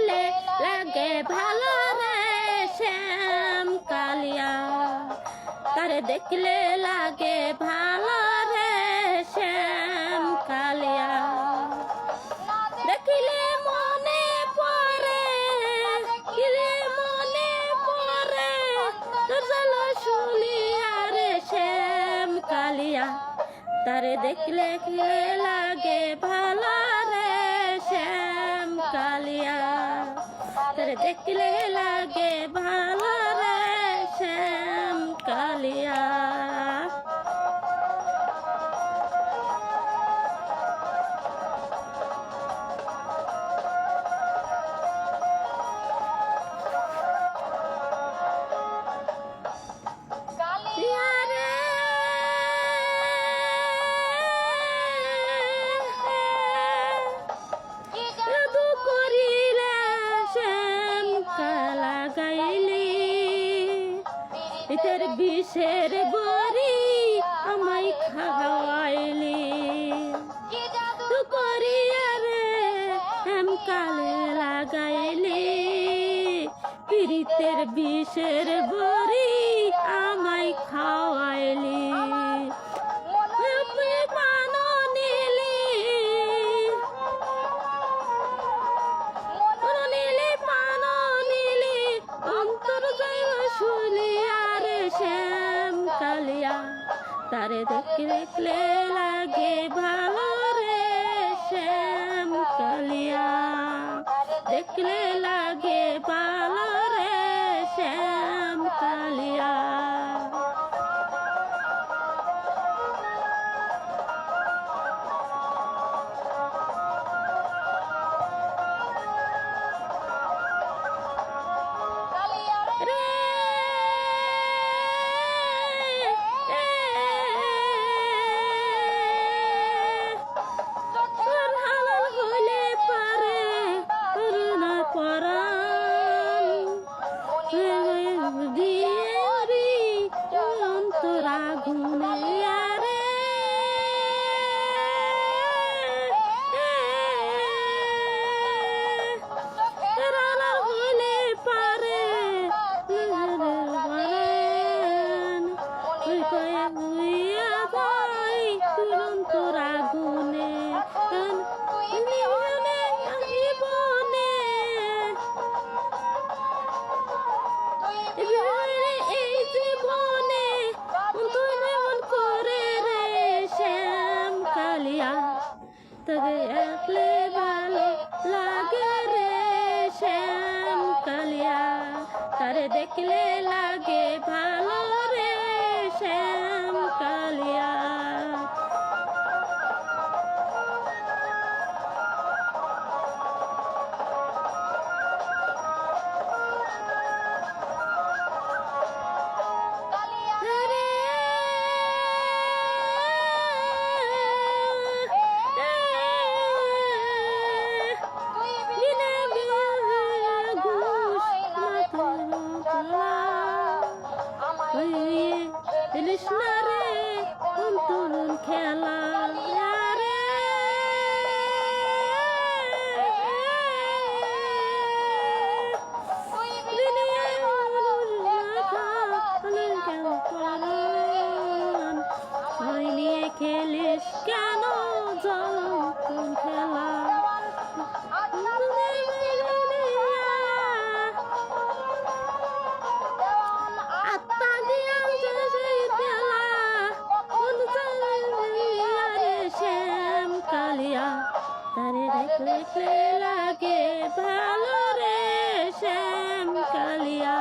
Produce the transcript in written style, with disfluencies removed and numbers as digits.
দেখলে লাগে ভালো রে শ্যাম কালিয়া, তারে দেখলে লাগে ভালো রে শ্যাম কালিয়া। দেখিলে মনে পড়ে, দেখিলে মনে পড়ে তোর জলসুলিয়া রে শ্যাম কালিয়া, তারে দেখলে লাগে ভালো রে শ্যাম কালিয়া, তারে দেখলে লাগে ভালো রে শ্যাম কালিয়া। ইতের বিষের বড়ি আমায় খাওয়াইলি, তু করিয়া রে হেম কালে লাগাইলি। পিরিতের বিষের বড়ি আমায় খাওয়াইলি, পানো নিলি পানো নিলি অন্তর যাই শুলিয়া শ্যাম কালিয়া, তারে দেখলে লাগে ভালো রে শ্যাম কালিয়া, দেখলে লাগে ভালো রে শ্যাম কালিয়া। তবে একলে ভালো লাগে রে শ্যাম কালিয়া, তারে দেখলে লাগে ভালো রে শ্যাম কালিয়া। কৃষ্ণা রে অন্তরন খেলা রে, নিয়ে খেলিস কেন জল খেলা, তারে দেখলে লাগে ভালো রে শ্যাম কালিয়া।